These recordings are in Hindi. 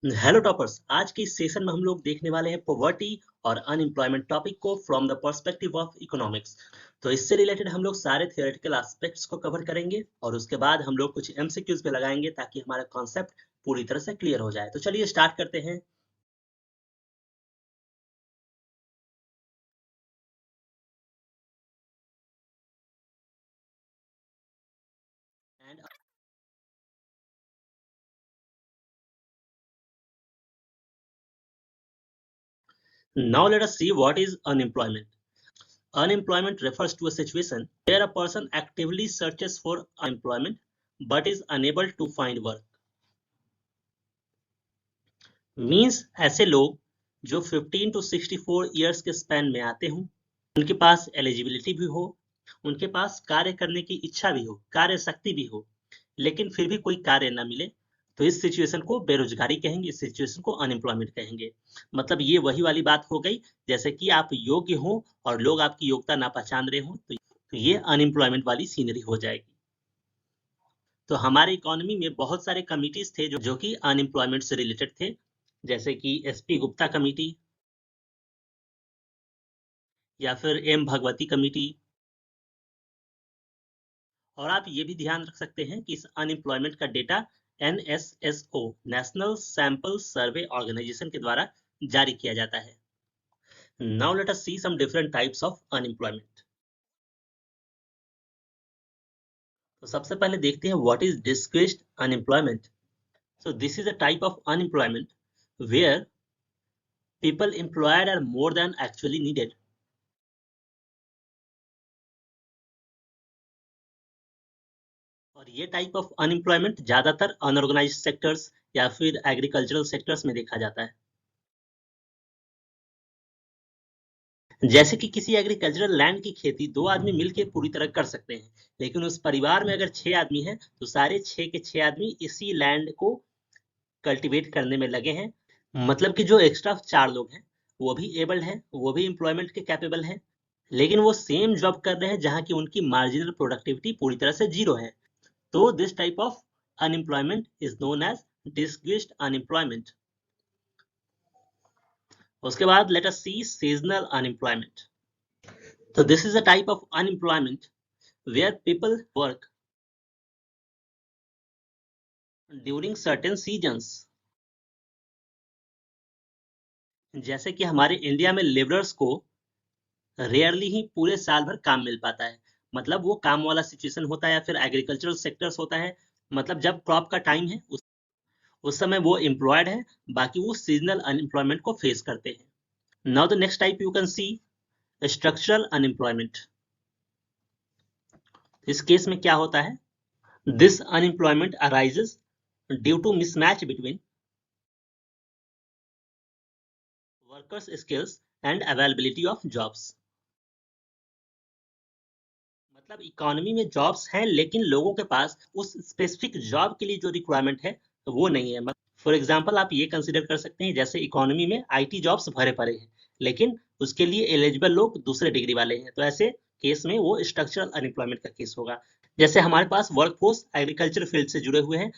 हेलो टॉपर्स, आज के इस सेशन में हम लोग देखने वाले हैं पॉवर्टी और अनएम्प्लॉयमेंट टॉपिक को from the perspective of economics. तो इससे रिलेटेड हम लोग सारे थियोरेटिकल एस्पेक्ट्स को कवर करेंगे और उसके बाद हम लोग कुछ एमसीक्यूज पे लगाएंगे ताकि हमारा कॉन्सेप्ट पूरी तरह से क्लियर हो जाए। तो चलिए स्टार्ट करते हैं। And now let us see what is unemployment. Unemployment refers to a situation where a person actively searches for employment but is unable to find work. Means ऐसे लोग जो 15 टू 64 ईयर्स के स्पैन में आते हों, उनके पास एलिजिबिलिटी भी हो, उनके पास कार्य करने की इच्छा भी हो, कार्य शक्ति भी हो, लेकिन फिर भी कोई कार्य ना मिले, तो इस सिचुएशन को बेरोजगारी कहेंगे, इस सिचुएशन को अनएम्प्लॉयमेंट कहेंगे। मतलब ये वही वाली बात हो गई जैसे कि आप योग्य हो और लोग आपकी योग्यता ना पहचान रहे हो, तो ये अनएम्प्लॉयमेंट वाली सीनरी हो जाएगी। तो हमारे इकोनॉमी में बहुत सारे कमिटीज थे जो कि अनएम्प्लॉयमेंट से रिलेटेड थे, जैसे कि एसपी गुप्ता कमेटी या फिर एम भगवती कमेटी। और आप ये भी ध्यान रख सकते हैं कि इस अनएम्प्लॉयमेंट का data NSSO national sample survey organisation के द्वारा जारी किया जाता है। Now let us see some different types of unemployment. तो सबसे पहले देखते हैं what is disguised unemployment. So this is a type of unemployment where people employed are more than actually needed. और ये टाइप ऑफ अनएम्प्लॉयमेंट ज्यादातर अनऑर्गेनाइज्ड सेक्टर्स या फिर एग्रीकल्चरल सेक्टर्स में देखा जाता है। जैसे कि किसी एग्रीकल्चरल लैंड की खेती दो आदमी मिलके पूरी तरह कर सकते हैं, लेकिन उस परिवार में अगर 6 आदमी हैं तो सारे 6 के 6 आदमी इसी लैंड को कल्टीवेट करने में लगे हैं। मतलब कि जो एक्स्ट्रा 4 लोग हैं वो भी एबल्ड हैं, वो भी एम्प्लॉयमेंट के कैपेबल हैं, लेकिन वो सेम जॉब कर रहे हैं जहां की उनकी मार्जिनल प्रोडक्टिविटी पूरी तरह से जीरो है। तो this type of unemployment is known as disguised unemployment. उसके बाद let us see seasonal unemployment. तो this is a type of unemployment where people work during certain seasons। जैसे कि हमारे इंडिया में लेबरर्स को रेयरली ही पूरे साल भर काम मिल पाता है। मतलब वो काम वाला सिचुएशन होता है या फिर एग्रीकल्चरल सेक्टर्स होता है। मतलब जब क्रॉप का टाइम है उस समय वो एम्प्लॉयड है, बाकी वो सीजनल अनएम्प्लॉयमेंट को फेस करते हैं। Now the next type you can see structural unemployment. इस केस में क्या होता है, this unemployment arises due to mismatch between workers skills and availability of jobs. मतलब इकोनॉमी में जॉब्स हैं लेकिन लोगों के पास उस स्पेसिफिक जॉब के लिए जो रिक्वायरमेंट है वो नहीं है। फॉर एग्जांपल आप ये कंसीडर कर सकते हैं जैसे इकोनॉमी में आईटी जॉब्स भरे पड़े हैं, लेकिन उसके लिए एलिजिबल लोग दूसरे डिग्री वाले हैं, तो ऐसे केस में वो स्ट्रक्चरल अनएम्प्लॉयमेंट का केस होगा। जैसे हमारे पास वर्कफोर्स एग्रीकल्चर फील्ड से जुड़े हुए हैं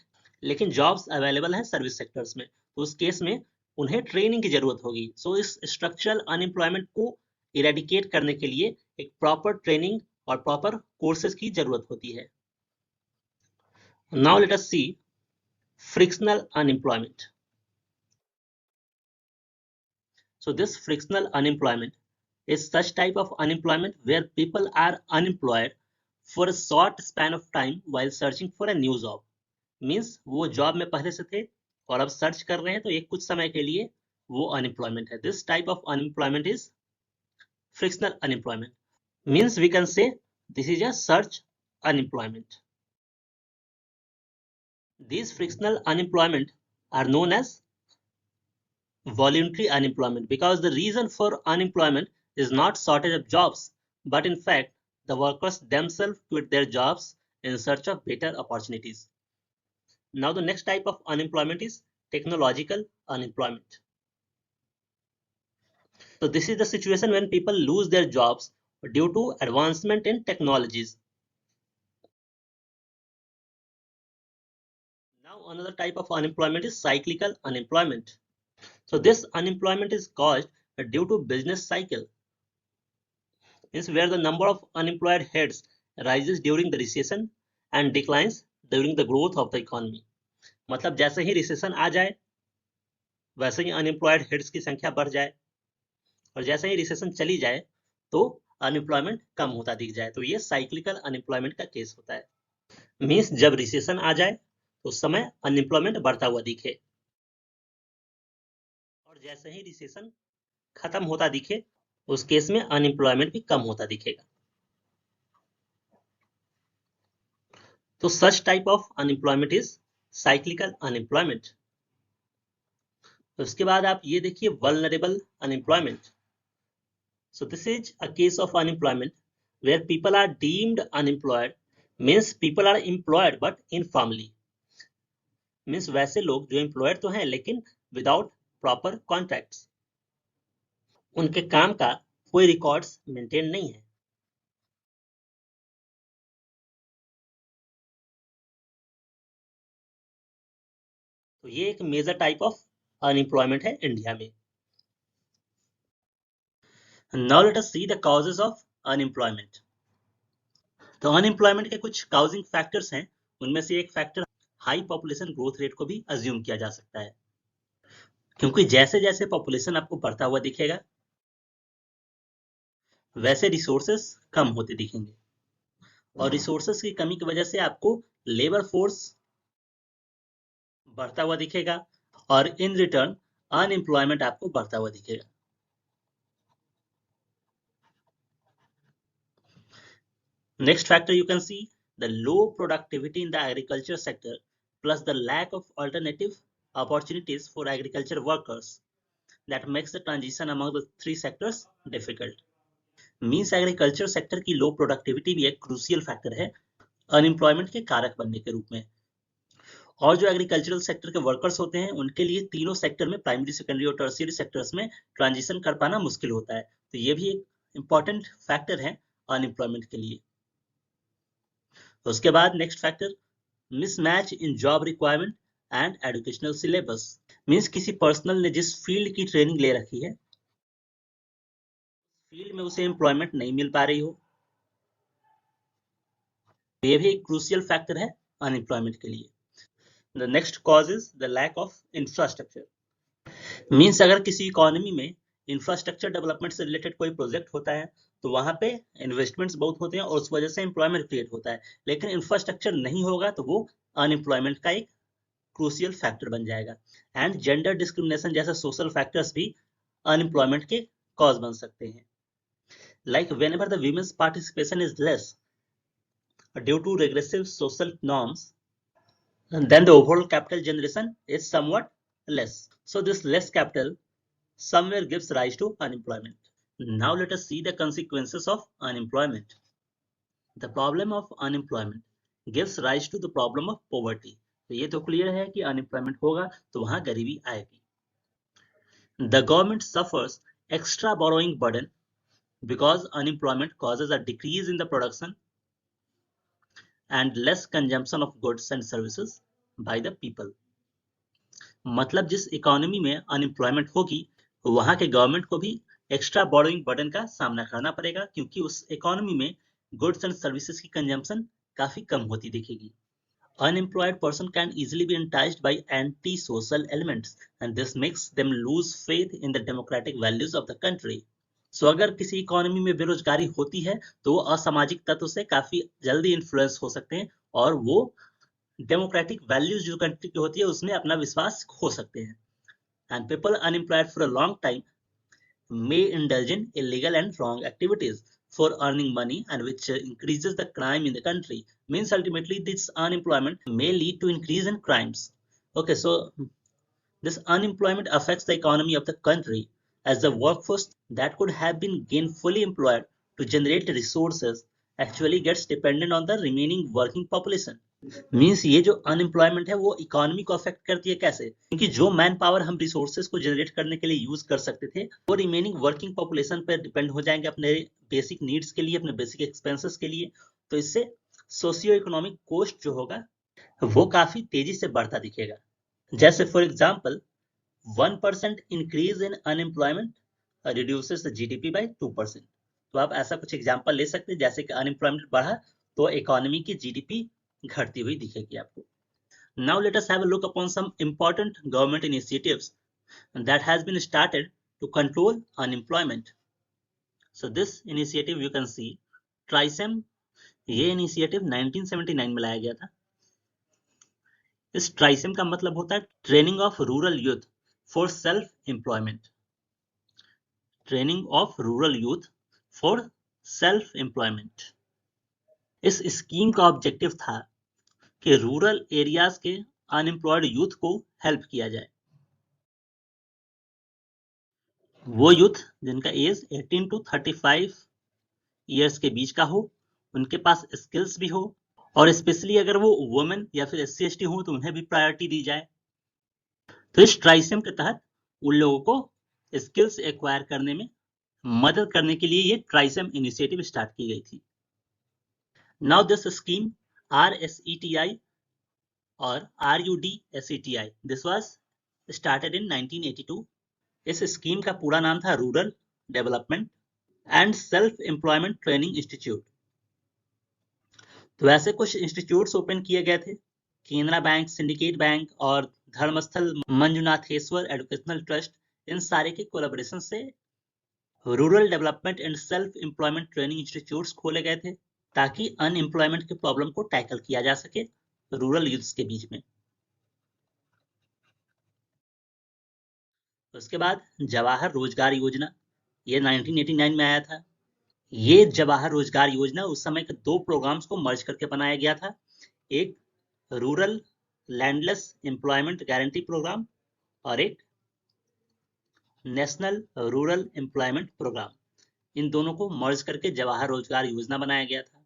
लेकिन जॉब्स अवेलेबल हैं सर्विस सेक्टर्स में, तो उस केस में उन्हें ट्रेनिंग की जरूरत होगी। सो इस स्ट्रक्चरल अनएम्प्लॉयमेंट को इरेडिकेट करने के लिए एक प्रॉपर ट्रेनिंग और प्रॉपर कोर्सेज की जरूरत होती है। Now let us C frictional unemployment. So this frictional unemployment is such type of unemployment where people are unemployed for a short span of time while searching for a new job. Means वो जॉब में पहले से थे और अब सर्च कर रहे हैं तो एक कुछ समय के लिए वो अनएम्प्लॉयमेंट है। This type of unemployment is frictional unemployment. Means we can say this is a search unemployment. These frictional unemployment are known as voluntary unemployment because the reason for unemployment is not shortage of jobs, but in fact the workers themselves quit their jobs in search of better opportunities. Now the next type of unemployment is technological unemployment. So this is the situation when people lose their jobs due to advancement in technologies. Now another type of unemployment is cyclical unemployment. So this unemployment is caused due to business cycle, means where the number of unemployed heads rises during the recession and declines during the growth of the economy. मतलब जैसे ही रिसेशन आ जाए वैसे ही अनएम्प्लॉयड हेड्स की संख्या बढ़ जाए, और जैसे ही रिसेशन चली जाए तो अनएम्प्लॉयमेंट कम होता दिख जाए, तो ये साइक्लिकल अनएम्प्लॉयमेंट का केस होता है। मीन्स जब रिसेशन आ जाए तो उस समय अनएम्प्लॉयमेंट बढ़ता हुआ दिखे, और जैसे ही रिसेशन खत्म होता दिखे उस केस में अनएम्प्लॉयमेंट भी कम होता दिखेगा। तो such type of unemployment is cyclical unemployment. उसके बाद आप ये देखिए vulnerable unemployment. So this is a case of unemployment where people are deemed unemployed, means people are employed but informally, means वैसे लोग जो employed तो हैं लेकिन without proper contracts, उनके काम का कोई रिकॉर्ड्स मेंटेन नहीं है। तो ये एक मेजर टाइप ऑफ अनएम्प्लॉयमेंट है इंडिया में। Now let us see the causes of unemployment. तो अनएम्प्लॉयमेंट के कुछ काउजिंग फैक्टर्स हैं, उनमें से एक factor high population growth rate को भी अज्यूम किया जा सकता है, क्योंकि जैसे जैसे पॉपुलेशन आपको बढ़ता हुआ दिखेगा वैसे रिसोर्सेस कम होते दिखेंगे, और रिसोर्सेस की कमी की वजह से आपको लेबर फोर्स बढ़ता हुआ दिखेगा, और इन रिटर्न अनएम्प्लॉयमेंट आपको बढ़ता हुआ दिखेगा। Next factor you can see the low productivity in the agriculture sector plus the lack of alternative opportunities for agriculture workers that makes the transition among the three sectors difficult. Means agriculture sector की low productivity भी एक crucial factor है unemployment के कारक बनने के रूप में, और जो एग्रीकल्चरल सेक्टर के वर्कर्स होते हैं उनके लिए तीनों सेक्टर में प्राइमरी सेकेंडरी और टर्शियरी सेक्टर्स में ट्रांजिशन कर पाना मुश्किल होता है, तो ये भी एक इंपॉर्टेंट फैक्टर है अनएम्प्लॉयमेंट के लिए। उसके बाद next factor mismatch in job requirement and educational syllabus. Means किसी पर्सनल ने जिस फील्ड की ट्रेनिंग ले रखी है फील्ड में उसे एम्प्लॉयमेंट नहीं मिल पा रही हो, ये भी एक क्रूशियल फैक्टर है अनएम्प्लॉयमेंट के लिए। The next cause is the lack of infrastructure. Means अगर किसी इकोनॉमी में इंफ्रास्ट्रक्चर डेवलपमेंट से रिलेटेड कोई प्रोजेक्ट होता है तो वहां पे इन्वेस्टमेंट्स बहुत होते हैं और उस वजह से एम्प्लॉयमेंट क्रिएट होता है, लेकिन इंफ्रास्ट्रक्चर नहीं होगा तो वो अनएम्प्लॉयमेंट का एक क्रूशियल फैक्टर बन जाएगा। एंड जेंडर डिस्क्रिमिनेशन जैसे सोशल फैक्टर्स भी अनएम्प्लॉयमेंट के कॉज बन सकते हैं। Like whenever the women's participation is less due to regressive social norms, then the overall capital generation is somewhat less. So this less capital somewhere gives rise to unemployment. Now let us see the consequences of unemployment. The problem of unemployment gives rise to the problem of poverty. तो ये तो क्लियर है कि अनएम्प्लॉयमेंट होगा तो वहां गरीबी आएगी। The government suffers extra borrowing burden because unemployment causes a decrease in the production and less consumption of goods and services by the people. मतलब जिस इकोनॉमी में अनएम्प्लॉयमेंट होगी वहां के गवर्नमेंट को भी एक्स्ट्रा बोरोइंग बर्डन का सामना करना पड़ेगा, क्योंकि उस इकोनॉमी में गुड्स एंड सर्विसेज की कंजम्पशन काफी कम होती दिखेगी। Unemployed person can easily be enticed by anti-social elements and this makes them lose faith in the democratic values of the country. So अगर किसी इकोनॉमी में बेरोजगारी होती है तो वो असामाजिक तत्व से काफी जल्दी इन्फ्लुएंस हो सकते हैं और वो डेमोक्रेटिक वैल्यूज जो कंट्री की होती है उसमें अपना विश्वास खो सकते हैं। And people unemployed for a long time may indulge in illegal and wrong activities for earning money and which increases the crime in the country. Means ultimately this unemployment may lead to increase in crimes. Okay, so this unemployment affects the economy of the country as the workforce that could have been gainfully employed to generate resources actually gets dependent on the remaining working population. Means ये जो अनएम्प्लॉयमेंट है वो इकोनॉमी को अफेक्ट करती है कैसे, क्योंकि जो मैन पावर हम रिसोर्सेज को जनरेट करने के लिए यूज कर सकते थे वो रिमेनिंग वर्किंग पॉपुलेशन पर डिपेंड हो जाएंगे अपने बेसिक नीड्स के लिए, अपने बेसिक एक्सपेंसेस के लिए, तो इससे सोशियो इकोनॉमिक कॉस्ट जो होगा वो काफी तेजी से बढ़ता दिखेगा। जैसे for example 1% increase in unemployment reduces the GDP bye 2%। तो आप ऐसा कुछ एग्जाम्पल ले सकते हैं, जैसे कि अनएम्प्लॉयमेंट बढ़ा तो इकोनॉमी की जीडीपी घटती हुई दिखेगी आपको। Now let us have a look upon some important government initiatives that has been started to control unemployment. So this initiative you can see TRISEM, ये इनिशिएटिव 1979 में लाया गया था। इस ट्राइसेम का मतलब होता है training of rural youth for self employment. Training of rural youth for self employment. इस स्कीम का ऑब्जेक्टिव था कि रूरल एरियाज के अनएम्प्लॉयड यूथ को हेल्प किया जाए। वो यूथ जिनका एज 18 to 35 ईयर्स के बीच का हो, उनके पास स्किल्स भी हो, और स्पेशली अगर वो वुमेन या फिर SC/ST हो तो उन्हें भी प्रायोरिटी दी जाए। तो इस ट्राइसेम के तहत उन लोगों को स्किल्स एक्वायर करने में मदद करने के लिए ये ट्राइसेम इनिशिएटिव स्टार्ट की गई थी। नाउ दिस स्कीम RSETI और RUDSETI, this was started in 1982। इस स्कीम का पूरा नाम था rural development and self employment training institute. तो ऐसे कुछ इंस्टीट्यूट्स ओपन किए गए थे, केनरा बैंक, सिंडिकेट बैंक और धर्मस्थल मंजुनाथेश्वर एजुकेशनल ट्रस्ट। इन सारे के कोलैबोरेशन से rural development and self employment training institutes खोले गए थे, ताकि अनएम्प्लॉयमेंट के प्रॉब्लम को टैकल किया जा सके रूरल यूथ्स के बीच में। उसके बाद जवाहर रोजगार योजना, ये 1989 में आया था। ये जवाहर रोजगार योजना उस समय के दो प्रोग्राम्स को मर्ज करके बनाया गया था, एक rural landless employment guarantee programme और एक नेशनल रूरल एम्प्लॉयमेंट प्रोग्राम। इन दोनों को मर्ज करके जवाहर रोजगार योजना बनाया गया था,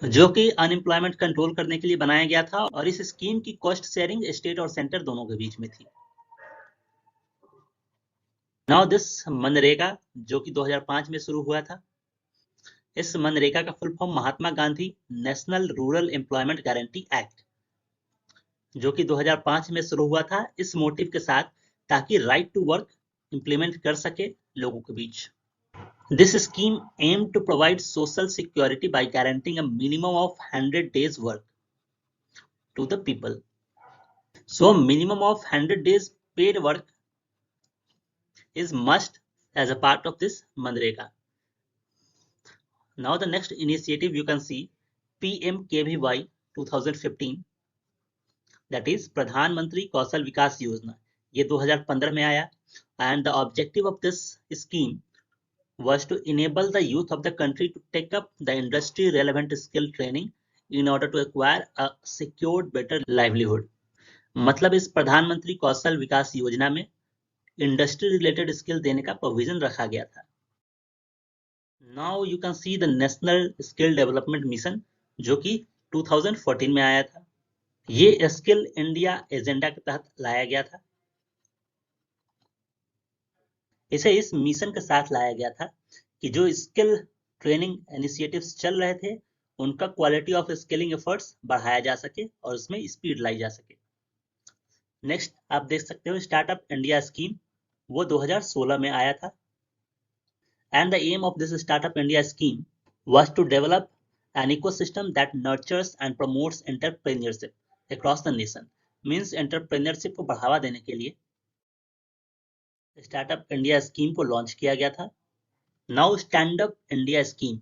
जो कि अनएम्प्लॉयमेंट कंट्रोल करने के लिए बनाया गया था, और इस स्कीम की कॉस्ट शेयरिंग स्टेट और सेंटर दोनों के बीच में थी। नाउ दिस मनरेगा, जो कि 2005 में शुरू हुआ था। इस मनरेगा का full form Mahatma Gandhi national rural employment guarantee act, जो कि 2005 में शुरू हुआ था इस मोटिव के साथ, ताकि राइट टू वर्क इंप्लीमेंट कर सके लोगों के बीच। This scheme aimed to provide social security by guaranteeing a minimum of 100 days work to the people. So minimum of 100 days paid work is must as a part of this Manrega. Now the next initiative you can see PMKVY 2015, that is Pradhan Mantri Kausal Vikas Yojana. ये 2015 में आया, and the objective of this scheme was to enable the youth of the country to take up the industry relevant skill training in order to acquire a secured better livelihood. मतलब इस प्रधानमंत्री कौशल विकास योजना में इंडस्ट्री रिलेटेड स्किल देने का प्रोविजन रखा गया था। Now you can see the national skill development mission, जो कि 2014 में आया था। ये स्किल इंडिया एजेंडा के तहत लाया गया था। इसे इस मिशन के साथ लाया गया था कि जो स्किल ट्रेनिंग इनिशिएटिव्स चल रहे थे, उनका क्वालिटी ऑफ स्किलिंग एफर्ट्स बढ़ाया जा सके और उसमें स्पीड लाई जा सके। नेक्स्ट आप देख सकते हो स्टार्टअप इंडिया स्कीम, वो 2016 में आया था। And the aim of this startup India scheme was to develop an ecosystem that nurtures and promotes entrepreneurship across the nation. Means entrepreneurship को बढ़ावा देने के लिए स्टार्टअप इंडिया स्कीम को लॉन्च किया गया था। Now stand up India scheme,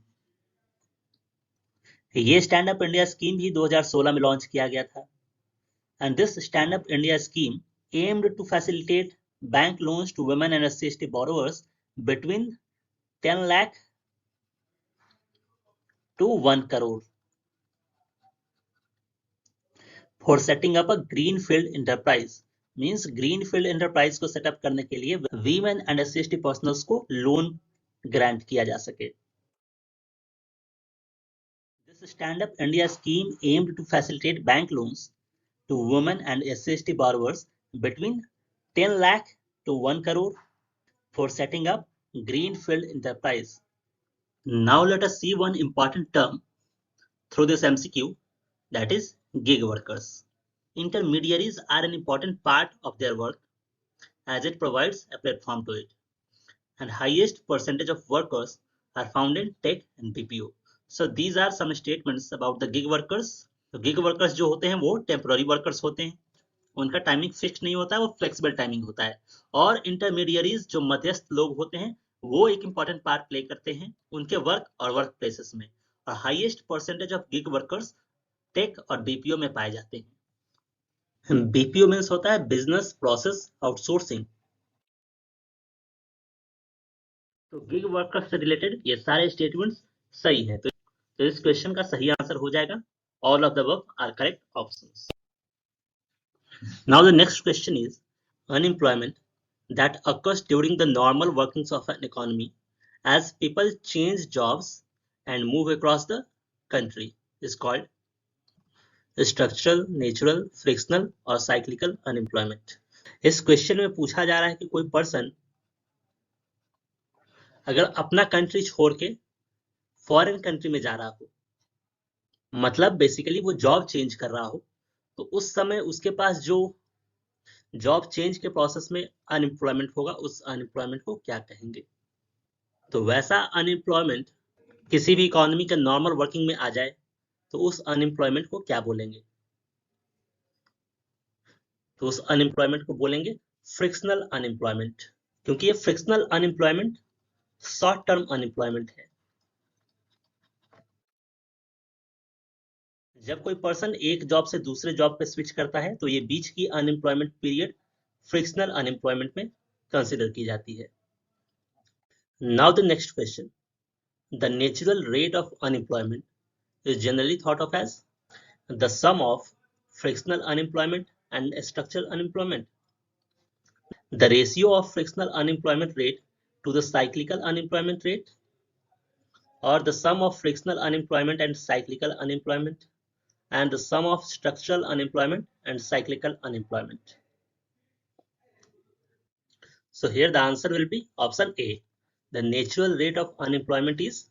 ये स्टैंड अप इंडिया स्कीम भी 2016 में लॉन्च किया गया था। And this stand up India scheme aimed to facilitate bank loans to women and SC/ST borrowers between 10 lakh to 1 crore for setting up a greenfield enterprise. Means greenfield enterprise को सेटअप करने के लिए वीमेन एंड SC/ST पर्सनल्स को लोन ग्रांट किया जा सके। This stand-up India scheme aimed to facilitate bank loans to women and SC/ST borrowers between 10 lakh to 1 crore for setting up greenfield enterprise. Now let us see one important term through this MCQ, that is Gig workers. Intermediaries are an important part of their work as it provides a platform to it. And highest percentage of workers are found in tech and BPO. So these are some statements about the gig workers. तो gig workers जो होते हैं वो temporary workers होते हैं, उनका टाइमिंग फिक्स नहीं होता है, वो फ्लेक्सिबल टाइमिंग होता है। और इंटरमीडियरीज जो मध्यस्थ लोग होते हैं वो एक इंपॉर्टेंट पार्ट प्ले करते हैं उनके वर्क और वर्क प्लेसेस में। और highest percentage of gig workers tech और बीपीओ में पाए जाते हैं। बीपीओ मीन्स होता है बिजनेस प्रोसेस आउटसोर्सिंग। तो गिग वर्कर्स से रिलेटेड ये सारे स्टेटमेंट्स सही है, तो इस क्वेश्चन का सही आंसर हो जाएगा all of the above are correct options. Now the next question is unemployment that occurs during the normal workings of an economy as people change jobs and move across the country is called structural, natural, frictional और cyclical unemployment। इस क्वेश्चन में पूछा जा रहा है कि कोई पर्सन अगर अपना कंट्री छोड़ के फॉरेन कंट्री में जा रहा हो, मतलब बेसिकली वो जॉब चेंज कर रहा हो, तो उस समय उसके पास जो जॉब चेंज के प्रोसेस में अनएम्प्लॉयमेंट होगा, उस अनएम्प्लॉयमेंट को क्या कहेंगे। तो वैसा अनएम्प्लॉयमेंट किसी भी इकोनॉमी के नॉर्मल वर्किंग में आ जाए तो उस अनएम्प्लॉयमेंट को क्या बोलेंगे। तो उस अनएम्प्लॉयमेंट को बोलेंगे फ्रिक्शनल अनएम्प्लॉयमेंट, क्योंकि ये frictional unemployment short term unemployment है। जब कोई पर्सन एक जॉब से दूसरे जॉब पे स्विच करता है तो ये बीच की अनएम्प्लॉयमेंट पीरियड फ्रिक्शनल अनएम्प्लॉयमेंट में कंसिडर की जाती है। Now the next question, the natural rate of unemployment is generally thought of as the sum of frictional unemployment and structural unemployment. The ratio of frictional unemployment rate to the cyclical unemployment rate, or the sum of frictional unemployment and cyclical unemployment, and the sum of structural unemployment and cyclical unemployment. So here the answer will be option A. The natural rate of unemployment is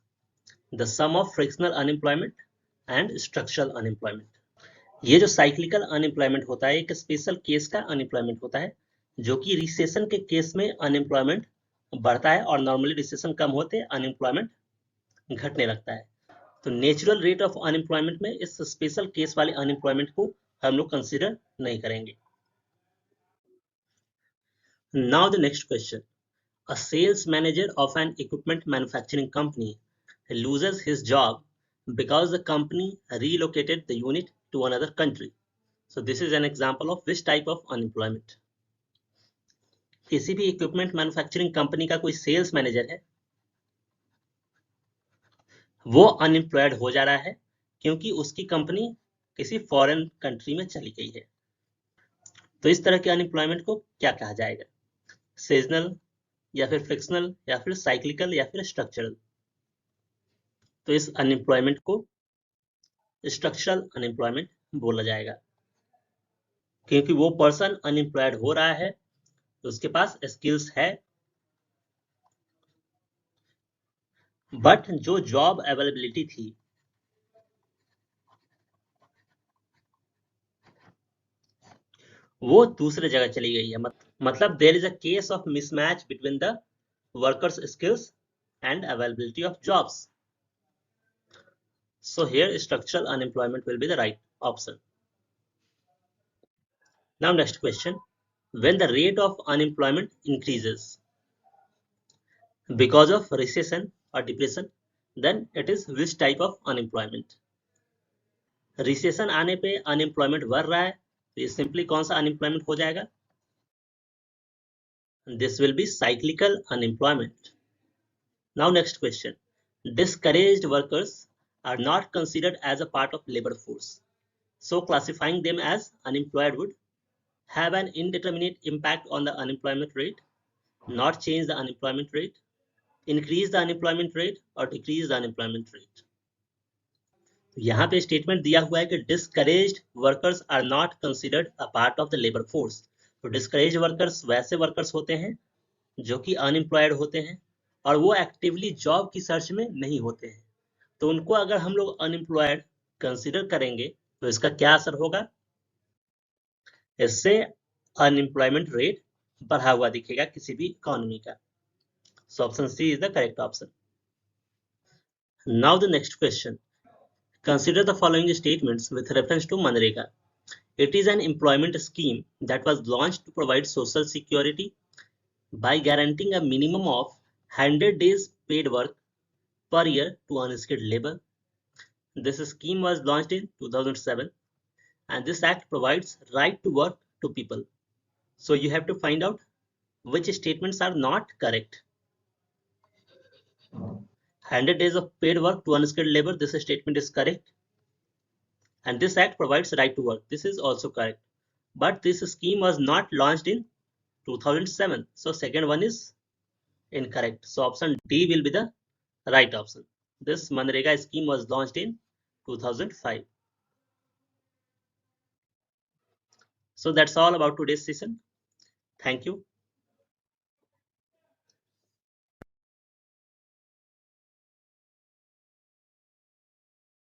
the sum of frictional unemployment and structural unemployment. ये जो साइक्लिकल अनएम्प्लॉयमेंट होता है एक स्पेशल केस का अनएम्प्लॉयमेंट होता है, जो कि रिसेशन के केस में अनएम्प्लॉयमेंट बढ़ता है और नॉर्मली रिसेशन कम होते अनएम्प्लॉयमेंट घटने लगता है। तो नेचुरल रेट ऑफ अनएम्प्लॉयमेंट में इस स्पेशल केस वाले अनएम्प्लॉयमेंट को हम लोग कंसिडर नहीं करेंगे। Now the next question, a sales manager of an equipment manufacturing company loses his job because the company relocated the unit to another country. So this is an example of which type of unemployment. किसी भी इक्विपमेंट मैन्युफैक्चरिंग कंपनी का कोई सेल्स मैनेजर है, वो अनएम्प्लॉयड हो जा रहा है क्योंकि उसकी कंपनी किसी फॉरेन कंट्री में चली गई है। तो इस तरह के अनएम्प्लॉयमेंट को क्या कहा जाएगा, सीजनल या फिर फ्रिक्शनल या फिर साइक्लिकल या फिर स्ट्रक्चरल। तो इस अनएम्प्लॉयमेंट को स्ट्रक्चरल अनएम्प्लॉयमेंट बोला जाएगा, क्योंकि वो पर्सन अनएम्प्लॉयड हो रहा है तो उसके पास स्किल्स है, बट जो जॉब अवेलेबिलिटी थी वो दूसरे जगह चली गई है। मतलब there is a case of mismatch between the workers skills and availability of jobs. So here structural unemployment will be the right option. Now next question, when the rate of unemployment increases because of recession or depression, then it is which type of unemployment? Recession आने पे unemployment बढ़ रहा है तो ये simply कौन सा unemployment हो जाएगा? This will be cyclical unemployment. Now next question, discouraged workers are not considered as a part of labor force, so classifying them as unemployed would have an indeterminate impact on the unemployment rate, not change the unemployment rate, increase the unemployment rate or decrease the unemployment rate. यहाँ पे स्टेटमेंट दिया हुआ है कि discouraged workers are not considered a part of the labour force. तो डिस्करेज्ड वर्कर्स वैसे वर्कर्स होते हैं जो कि अनएम्प्लॉयड होते हैं और वो एक्टिवली जॉब की सर्च में नहीं होते हैं, तो उनको अगर हम लोग अनएम्प्लॉयड कंसिडर करेंगे तो इसका क्या असर होगा? इससे अनएम्प्लॉयमेंट रेट बढ़ा हुआ दिखेगा किसी भी इकोनॉमी का। So option C is the correct option. Now the next question, consider the following statements with reference to Manrega. It is an employment scheme that was launched to provide social security by guaranteeing a minimum of 100 days paid work per year to unskilled labor. This scheme was launched in 2007 and this act provides right to work to people. So you have to find out which statements are not correct. 100 days of paid work to unskilled labor, this statement is correct. And this act provides right to work, this is also correct. But this scheme was not launched in 2007. So second one is incorrect. So option D will be the right option. This Manrega scheme was launched in 2005. So that's all about today's session. Thank you.